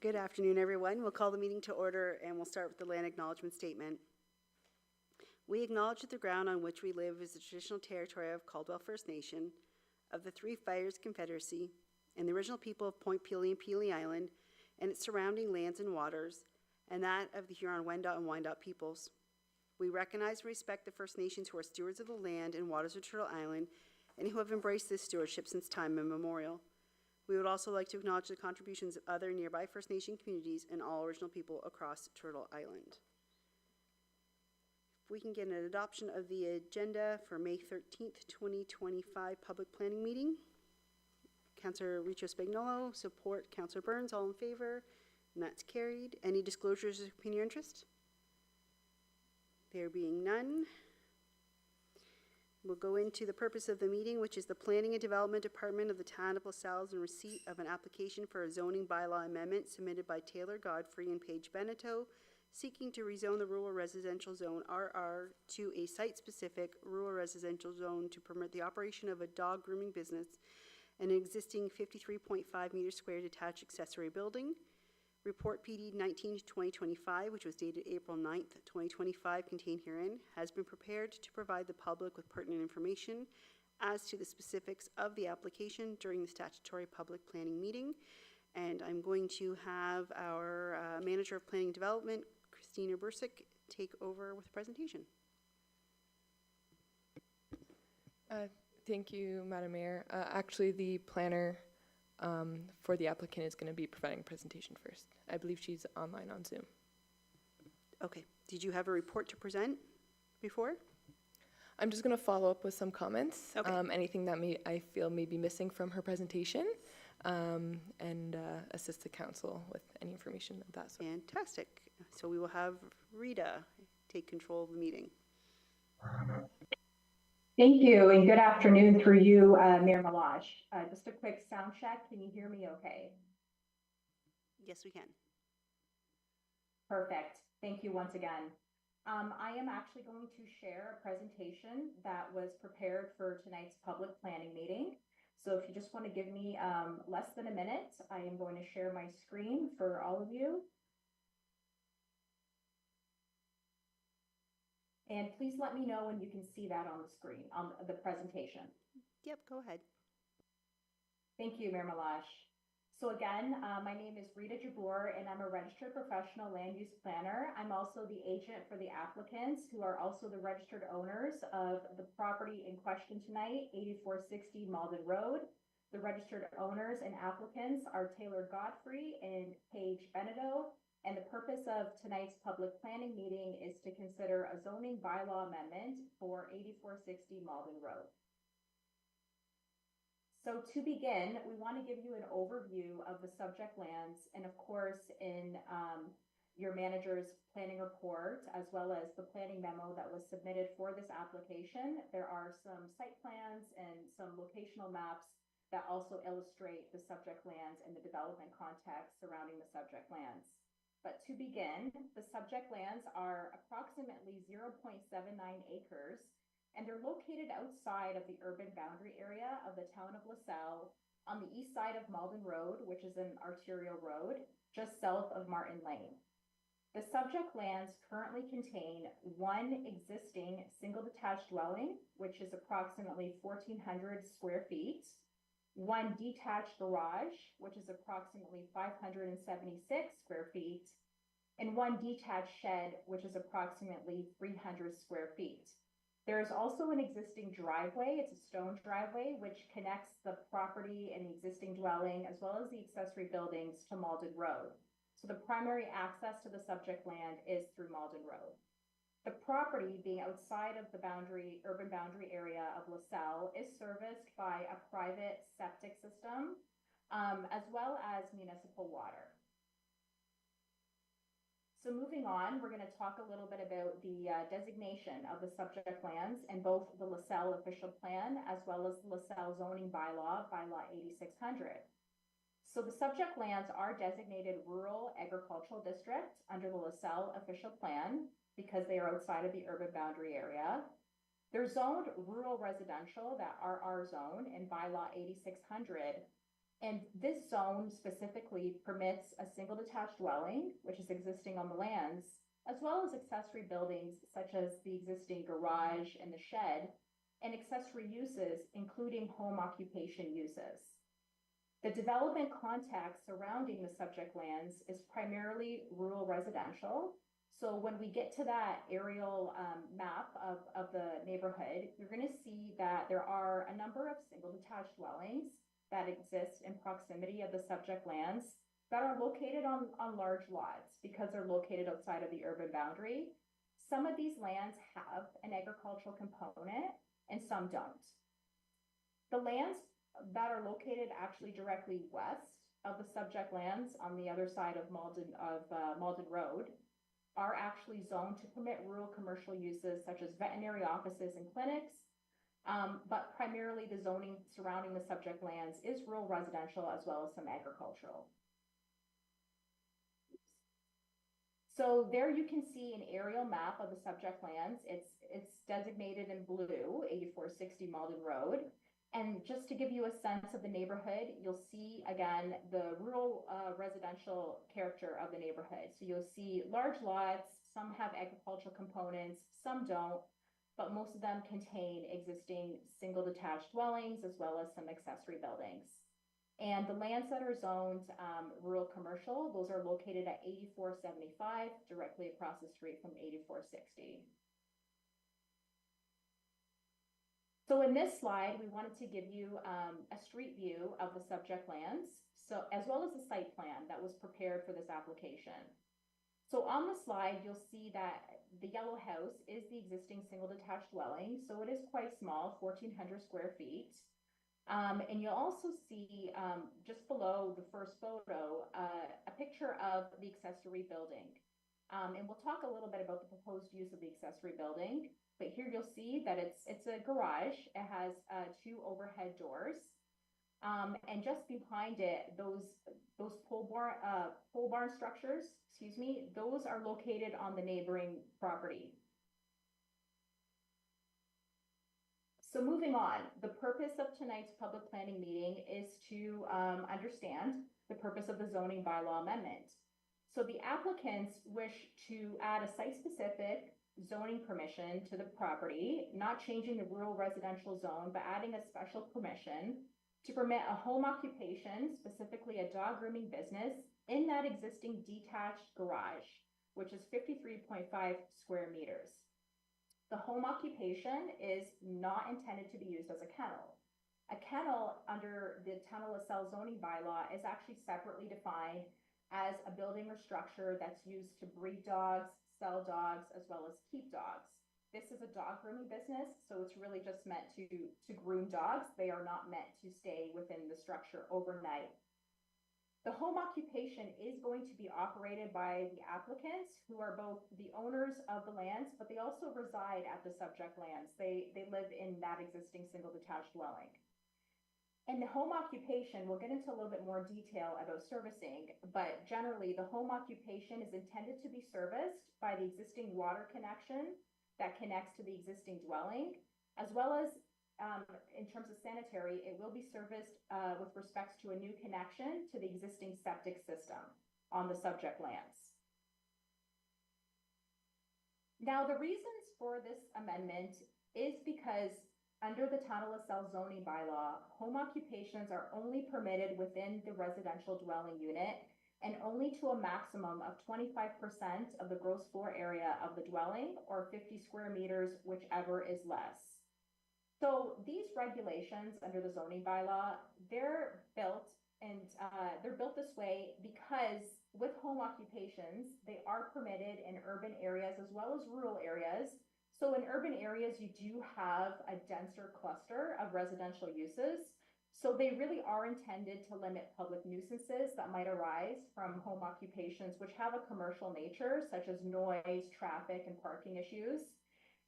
Good afternoon, everyone. We'll call the meeting to order and we'll start with the land acknowledgement statement. We acknowledge that the ground on which we live is the traditional territory of Caldwell First Nation, of the Three Fires Confederacy, and the original people of Point Pelee and Pelee Island and its surrounding lands and waters, and that of the Huron-Wendat and Wyandot peoples. We recognize and respect the First Nations who are stewards of the land and waters of Turtle Island and who have embraced this stewardship since time immemorial. We would also like to acknowledge the contributions of other nearby First Nation communities and all original people across Turtle Island. If we can get an adoption of the agenda for May 13th, 2025 public planning meeting. Councillor Richo Spagnolo, support. Councillor Burns, all in favor, and that's carried. Any disclosures of opinion or interest? There being none, we'll go into the purpose of the meeting, which is the Planning and Development Department of the Town of LaSalle's in receipt of an application for a zoning bylaw amendment submitted by Taylor Godfrey and Paige Beneteau, seeking to rezone the rural residential zone RR to a site-specific rural residential zone to permit the operation of a dog grooming business and an existing 53.5 meter square detached accessory building. Report PD 19-2025, which was dated April 9th, 2025, contained herein, has been prepared to provide the public with pertinent information as to the specifics of the application during the statutory public planning meeting. And I'm going to have our Manager of Planning and Development, Christina Bursick, take over with the presentation. Thank you, Madam Mayor. Actually, the planner for the applicant is going to be providing a presentation first. I believe she's online on Zoom. Okay. Did you have a report to present before? I'm just going to follow up with some comments. Okay. Anything that I feel may be missing from her presentation, and assist the council with any information of that sort. Fantastic. So we will have Rita take control of the meeting. Thank you, and good afternoon through you, Mayor Malaj. Just a quick sound check. Can you hear me okay? Yes, we can. Perfect. Thank you once again. I am actually going to share a presentation that was prepared for tonight's public planning meeting. So if you just want to give me less than a minute, I am going to share my screen for all of you. And please let me know when you can see that on the screen, on the presentation. Yep, go ahead. Thank you, Mayor Malaj. So again, my name is Rita Jabour, and I'm a registered professional land use planner. I'm also the agent for the applicants, who are also the registered owners of the property in question tonight, 8460 Malden Road. The registered owners and applicants are Taylor Godfrey and Paige Beneteau. And the purpose of tonight's public planning meeting is to consider a zoning bylaw amendment for 8460 Malden Road. So to begin, we want to give you an overview of the subject lands, and of course in your manager's planning report, as well as the planning memo that was submitted for this application, there are some site plans and some locational maps that also illustrate the subject lands and the development context surrounding the subject lands. But to begin, the subject lands are approximately 0.79 acres, and they're located outside of the urban boundary area of the town of LaSalle on the east side of Malden Road, which is an arterial road, just south of Martin Lane. The subject lands currently contain one existing single detached dwelling, which is approximately 1,400 square feet, one detached garage, which is approximately 576 square feet, and one detached shed, which is approximately 300 square feet. There is also an existing driveway. It's a stone driveway, which connects the property and the existing dwelling, as well as the accessory buildings, to Malden Road. So the primary access to the subject land is through Malden Road. The property, being outside of the urban boundary area of LaSalle, is serviced by a private septic system, as well as municipal water. So moving on, we're going to talk a little bit about the designation of the subject lands in both the LaSalle official plan as well as the LaSalle zoning bylaw, bylaw 8600. So the subject lands are designated rural agricultural district under the LaSalle official plan because they are outside of the urban boundary area. They're zoned rural residential, that RR zone, in bylaw 8600. And this zone specifically permits a single detached dwelling, which is existing on the lands, as well as accessory buildings such as the existing garage and the shed, and accessory uses, including home occupation uses. The development context surrounding the subject lands is primarily rural residential. So when we get to that aerial map of the neighborhood, you're going to see that there are a number of single detached dwellings that exist in proximity of the subject lands that are located on large lots because they're located outside of the urban boundary. Some of these lands have an agricultural component and some don't. The lands that are located actually directly west of the subject lands on the other side of Malden Road are actually zoned to permit rural commercial uses such as veterinary offices and clinics. But primarily the zoning surrounding the subject lands is rural residential as well as some agricultural. So there you can see an aerial map of the subject lands. It's designated in blue, 8460 Malden Road. And just to give you a sense of the neighborhood, you'll see again the rural residential character of the neighborhood. So you'll see large lots, some have agricultural components, some don't, but most of them contain existing single detached dwellings as well as some accessory buildings. And the lands that are zoned rural commercial, those are located at 8475, directly across the street from 8460. So in this slide, we wanted to give you a street view of the subject lands, so as well as the site plan that was prepared for this application. So on the slide, you'll see that the yellow house is the existing single detached dwelling. So it is quite small, 1,400 square feet. And you'll also see just below the first photo, a picture of the accessory building. And we'll talk a little bit about the proposed use of the accessory building. But here you'll see that it's a garage. It has 2 overhead doors. And just behind it, those pole barn structures, those are located on the neighboring property. So moving on, the purpose of tonight's public planning meeting is to understand the purpose of the zoning bylaw amendment. So the applicants wish to add a site-specific zoning permission to the property, not changing the rural residential zone, but adding a special permission to permit a home occupation, specifically a dog grooming business, in that existing detached garage, which is 53.5 square meters. The home occupation is not intended to be used as a kennel. A kennel under the Town of LaSalle zoning bylaw is actually separately defined as a building or structure that's used to breed dogs, sell dogs, as well as keep dogs. This is a dog grooming business, so it's really just meant to groom dogs. They are not meant to stay within the structure overnight. The home occupation is going to be operated by the applicants, who are both the owners of the lands, but they also reside at the subject lands. They live in that existing single detached dwelling. And the home occupation, we'll get into a little bit more detail about servicing, but generally the home occupation is intended to be serviced by the existing water connection that connects to the existing dwelling, as well as in terms of sanitary, it will be serviced with respect to a new connection to the existing septic system on the subject lands. Now, the reasons for this amendment is because under the Town of LaSalle zoning bylaw, home occupations are only permitted within the residential dwelling unit and only to a maximum of 25% of the gross floor area of the dwelling, or 50 square meters, whichever is less. So these regulations under the zoning bylaw, they're built this way because with home occupations, they are permitted in urban areas as well as rural areas. So in urban areas, you do have a denser cluster of residential uses. So they really are intended to limit public nuisances that might arise from home occupations, which have a commercial nature, such as noise, traffic, and parking issues.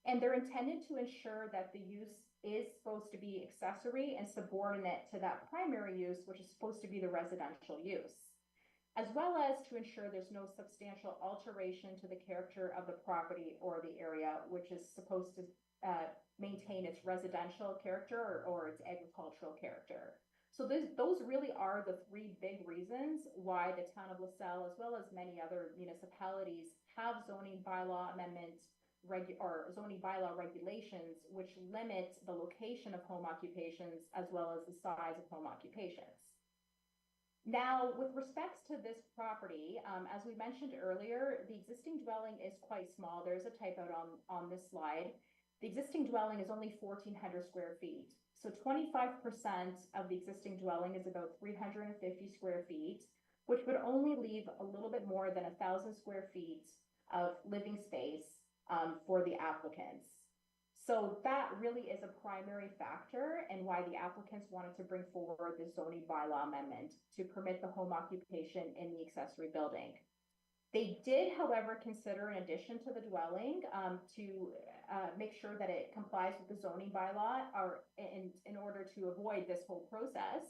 And they're intended to ensure that the use is supposed to be accessory and subordinate to that primary use, which is supposed to be the residential use, as well as to ensure there's no substantial alteration to the character of the property or the area, which is supposed to maintain its residential character or its agricultural character. So those really are the three big reasons why the town of LaSalle, as well as many other municipalities, have zoning bylaw amendments or zoning bylaw regulations, which limit the location of home occupations as well as the size of home occupations. Now, with respects to this property, as we mentioned earlier, the existing dwelling is quite small. There's a typo on this slide. The existing dwelling is only 1,400 square feet. So 25% of the existing dwelling is about 350 square feet, which would only leave a little bit more than 1,000 square feet of living space for the applicants. So that really is a primary factor and why the applicants wanted to bring forward the zoning bylaw amendment to permit the home occupation in the accessory building. They did, however, consider an addition to the dwelling to make sure that it complies with the zoning bylaw or in order to avoid this whole process.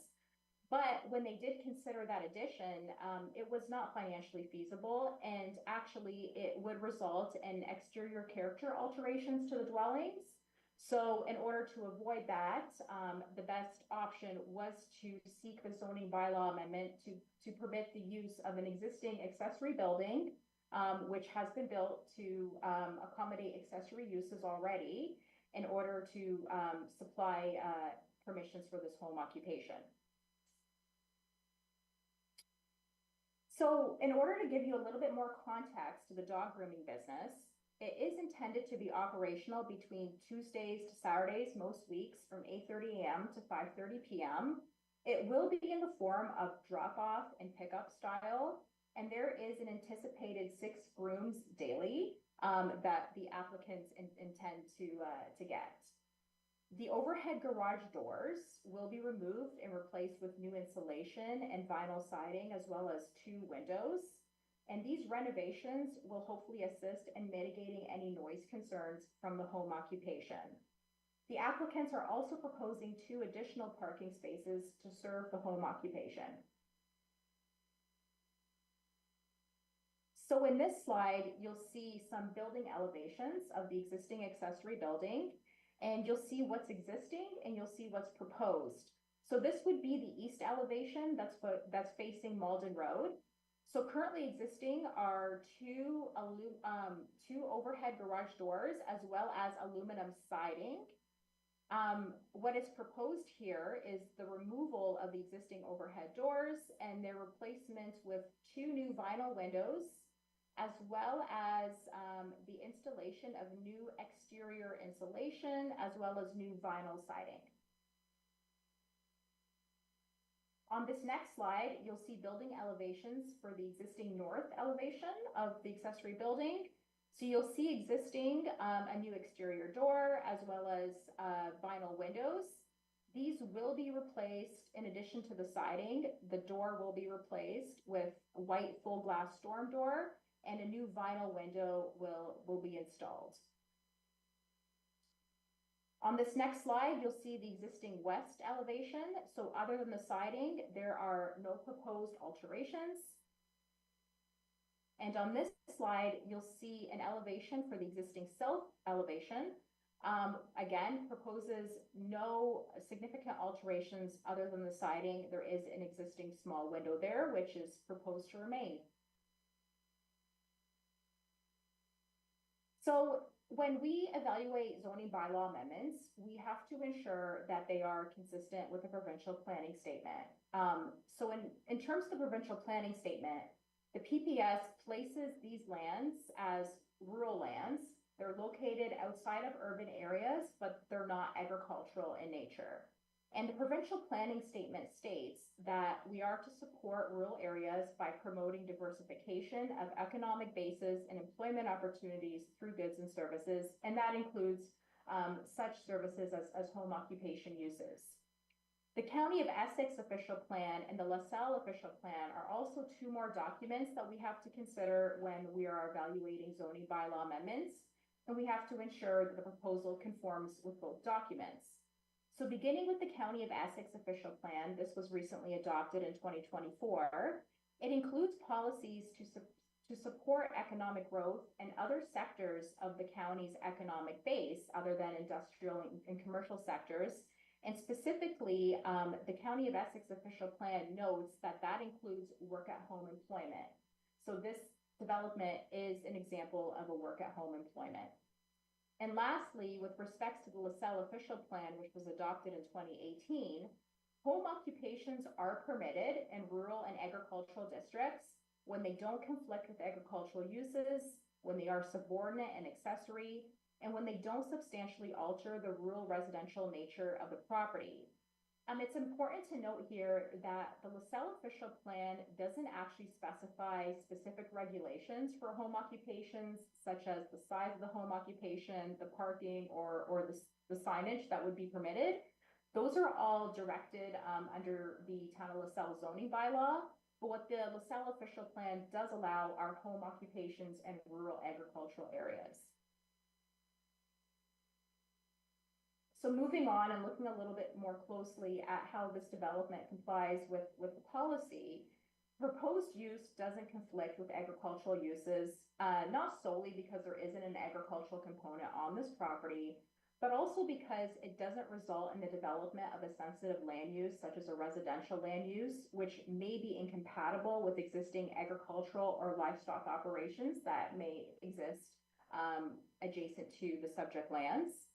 But when they did consider that addition, it was not financially feasible, and actually it would result in exterior character alterations to the dwellings. So in order to avoid that, the best option was to seek the zoning bylaw amendment to permit the use of an existing accessory building, which has been built to accommodate accessory uses already in order to supply permissions for this home occupation. So in order to give you a little bit more context to the dog grooming business, it is intended to be operational between Tuesdays to Saturdays most weeks from 8:30 a.m. to 5:30 p.m. It will be in the form of drop-off and pickup style, and there is an anticipated 6 grooms daily that the applicants intend to get. The overhead garage doors will be removed and replaced with new insulation and vinyl siding, as well as 2 windows. And these renovations will hopefully assist in mitigating any noise concerns from the home occupation. The applicants are also proposing 2 additional parking spaces to serve the home occupation. So in this slide, you'll see some building elevations of the existing accessory building. And you'll see what's existing and you'll see what's proposed. So this would be the east elevation that's facing Malden Road. So currently existing are two overhead garage doors as well as aluminum siding. What is proposed here is the removal of the existing overhead doors and their replacement with 2 new vinyl windows, as well as the installation of new exterior insulation, as well as new vinyl siding. On this next slide, you'll see building elevations for the existing north elevation of the accessory building. So you'll see existing a new exterior door, as well as vinyl windows. These will be replaced in addition to the siding. The door will be replaced with a white full glass storm door, and a new vinyl window will be installed. On this next slide, you'll see the existing west elevation. So other than the siding, there are no proposed alterations. And on this slide, you'll see an elevation for the existing south elevation. Again, proposes no significant alterations other than the siding. There is an existing small window there, which is proposed to remain. So when we evaluate zoning bylaw amendments, we have to ensure that they are consistent with the provincial planning statement. So in terms of the provincial planning statement, the PPS places these lands as rural lands. They're located outside of urban areas, but they're not agricultural in nature. And the provincial planning statement states that we are to support rural areas by promoting diversification of economic bases and employment opportunities through goods and services, and that includes such services as home occupation uses. The County of Essex official plan and the LaSalle official plan are also 2 more documents that we have to consider when we are evaluating zoning bylaw amendments, and we have to ensure that the proposal conforms with both documents. So beginning with the County of Essex official plan, this was recently adopted in 2024. It includes policies to support economic growth and other sectors of the county's economic base, other than industrial and commercial sectors. And specifically, the County of Essex official plan notes that that includes work-at-home employment. So this development is an example of a work-at-home employment. And lastly, with respects to the LaSalle official plan, which was adopted in 2018, home occupations are permitted in rural and agricultural districts when they don't conflict with agricultural uses, when they are subordinate and accessory, and when they don't substantially alter the rural residential nature of the property. It's important to note here that the LaSalle official plan doesn't actually specify specific regulations for home occupations, such as the size of the home occupation, the parking, or the signage that would be permitted. Those are all directed under the Town of LaSalle zoning bylaw. But what the LaSalle official plan does allow are home occupations and rural agricultural areas. So moving on and looking a little bit more closely at how this development complies with the policy, proposed use doesn't conflict with agricultural uses, not solely because there isn't an agricultural component on this property, but also because it doesn't result in the development of a sensitive land use, such as a residential land use, which may be incompatible with existing agricultural or livestock operations that may exist adjacent to the subject lands.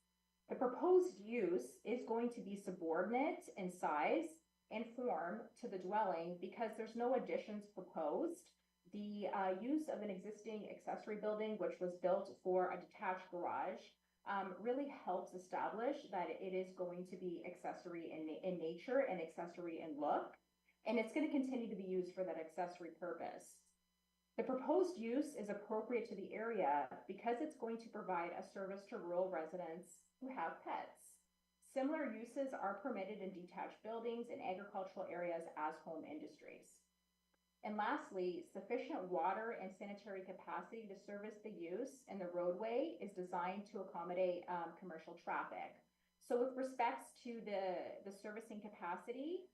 The proposed use is going to be subordinate in size and form to the dwelling because there's no additions proposed. The use of an existing accessory building, which was built for a detached garage, really helps establish that it is going to be accessory in nature and accessory in look, and it's going to continue to be used for that accessory purpose. The proposed use is appropriate to the area because it's going to provide a service to rural residents who have pets. Similar uses are permitted in detached buildings and agricultural areas as home industries. And lastly, sufficient water and sanitary capacity to service the use in the roadway is designed to accommodate commercial traffic. So with respects to the servicing capacity,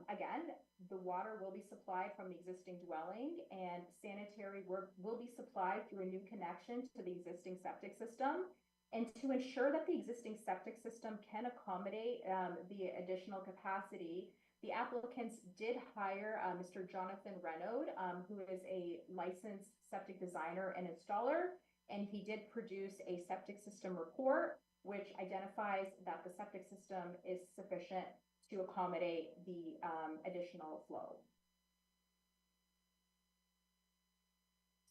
again, the water will be supplied from the existing dwelling, and sanitary work will be supplied through a new connection to the existing septic system. And to ensure that the existing septic system can accommodate the additional capacity, the applicants did hire Mr. Jonathan Renaud, who is a licensed septic designer and installer, and he did produce a septic system report, which identifies that the septic system is sufficient to accommodate the additional flow.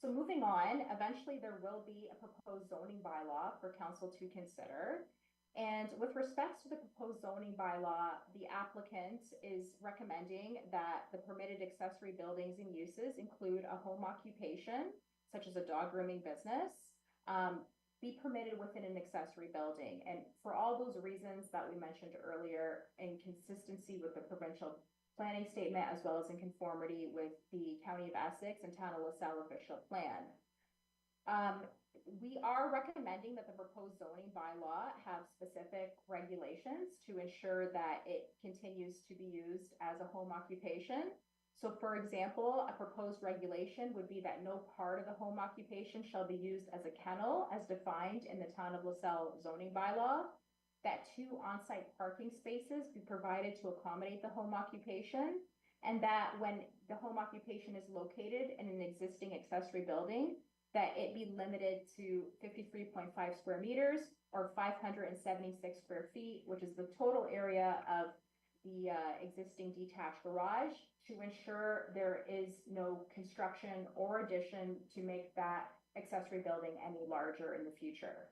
So moving on, eventually there will be a proposed zoning bylaw for council to consider. And with respects to the proposed zoning bylaw, the applicant is recommending that the permitted accessory buildings and uses include a home occupation, such as a dog grooming business, be permitted within an accessory building. And for all those reasons that we mentioned earlier, in consistency with the provincial planning statement, as well as in conformity with the County of Essex and Town of LaSalle official plan. We are recommending that the proposed zoning bylaw have specific regulations to ensure that it continues to be used as a home occupation. So for example, a proposed regulation would be that no part of the home occupation shall be used as a kennel as defined in the Town of LaSalle zoning bylaw, that 2 on-site parking spaces be provided to accommodate the home occupation, and that when the home occupation is located in an existing accessory building, that it be limited to 53.5 square meters or 576 square feet, which is the total area of the existing detached garage, to ensure there is no construction or addition to make that accessory building any larger in the future.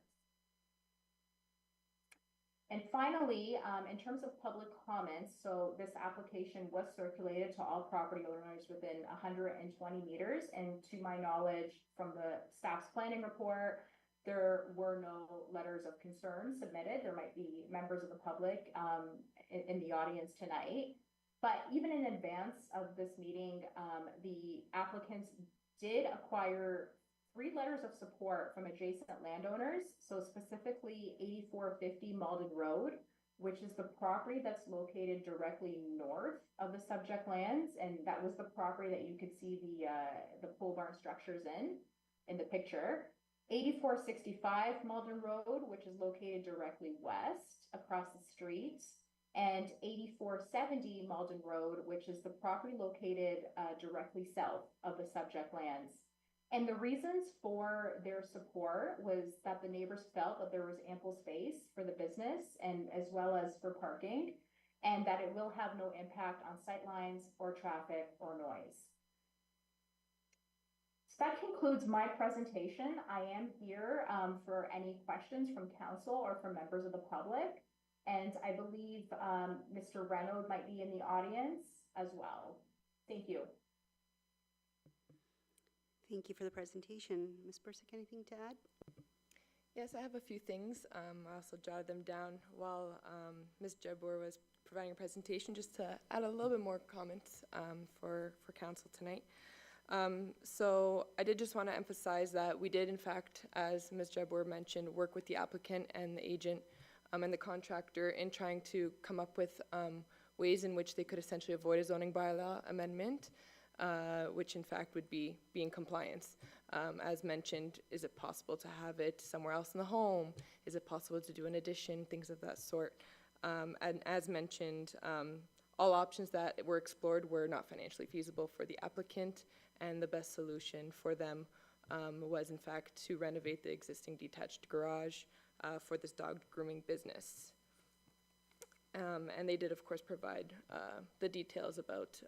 And finally, in terms of public comments, so this application was circulated to all property owners within 120 meters. And to my knowledge, from the staff's planning report, there were no letters of concern submitted. There might be members of the public in the audience tonight. But even in advance of this meeting, the applicants did acquire 3 letters of support from adjacent landowners, so specifically 8450 Malden Road, which is the property that's located directly north of the subject lands, and that was the property that you could see the pole barn structures in the picture. 8465 Malden Road, which is located directly west across the street. and 8470 Malden Road, which is the property located directly south of the subject lands. And the reasons for their support was that the neighbors felt that there was ample space for the business and as well as for parking, and that it will have no impact on sightlines or traffic or noise. So that concludes my presentation. I am here for any questions from council or from members of the public. And I believe Mr. Renaud might be in the audience as well. Thank you. Thank you for the presentation. Ms. Bursick, anything to add? Yes, I have a few things. I also jotted them down while Ms. Jabbour was providing a presentation, just to add a little bit more comments for council tonight. So I did just want to emphasize that we did, in fact, as Ms. Jabbour mentioned, work with the applicant and the agent and the contractor in trying to come up with ways in which they could essentially avoid a zoning bylaw amendment, which in fact would be in compliance. As mentioned, is it possible to have it somewhere else in the home? Is it possible to do an addition, things of that sort? And as mentioned, all options that were explored were not financially feasible for the applicant, and the best solution for them was in fact to renovate the existing detached garage for this dog grooming business. And they did, of course, provide the details about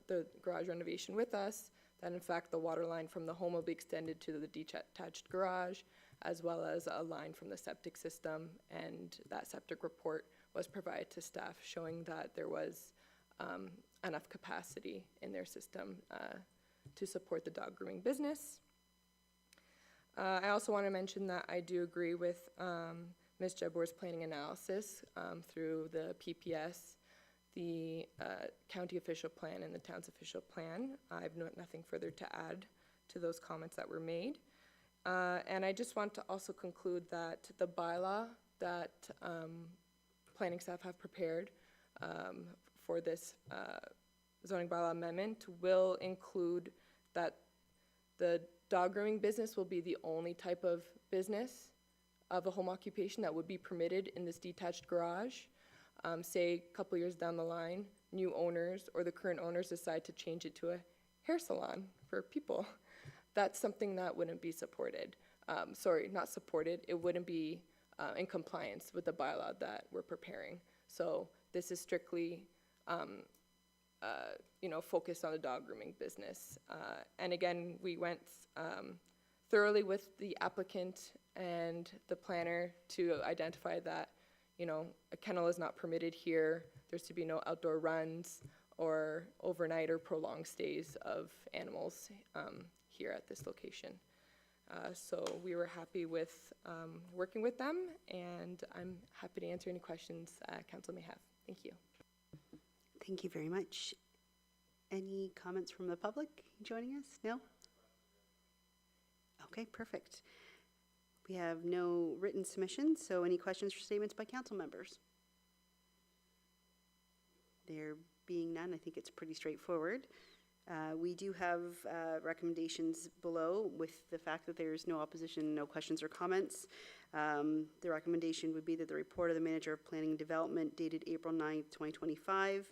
the garage renovation with us, that in fact the water line from the home will be extended to the detached garage, as well as a line from the septic system, and that septic report was provided to staff showing that there was enough capacity in their system to support the dog grooming business. I also want to mention that I do agree with Ms. Jabbour's planning analysis through the PPS, the county official plan, and the town's official plan. I have nothing further to add to those comments that were made. And I just want to also conclude that the bylaw that planning staff have prepared for this zoning bylaw amendment will include that the dog grooming business will be the only type of business of a home occupation that would be permitted in this detached garage. Say a couple years down the line, new owners or the current owners decide to change it to a hair salon for people. That's something that wouldn't be supported. Sorry, not supported. It wouldn't be in compliance with the bylaw that we're preparing. So this is strictly focused on the dog grooming business. And again, we went thoroughly with the applicant and the planner to identify that, a kennel is not permitted here. There's to be no outdoor runs or overnight or prolonged stays of animals here at this location. So we were happy with working with them, and I'm happy to answer any questions council may have. Thank you. Thank you very much. Any comments from the public joining us? No? Okay, perfect. We have no written submissions, so any questions or statements by council members? There being none, I think it's pretty straightforward. We do have recommendations below with the fact that there's no opposition, no questions or comments. The recommendation would be that the report of the Manager of Planning and Development dated April 9th, 2025,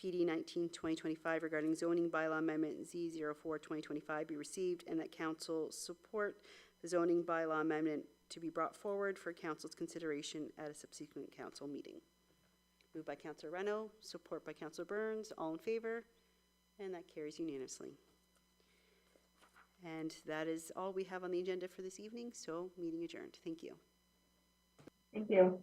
PD 19-2025 regarding zoning bylaw amendment Z04-2025 be received, and that council support the zoning bylaw amendment to be brought forward for council's consideration at a subsequent council meeting. Moved by Councillor Renaud, support by Councillor Burns. All in favor? And that carries unanimously. And that is all we have on the agenda for this evening, so meeting adjourned. Thank you. Thank you.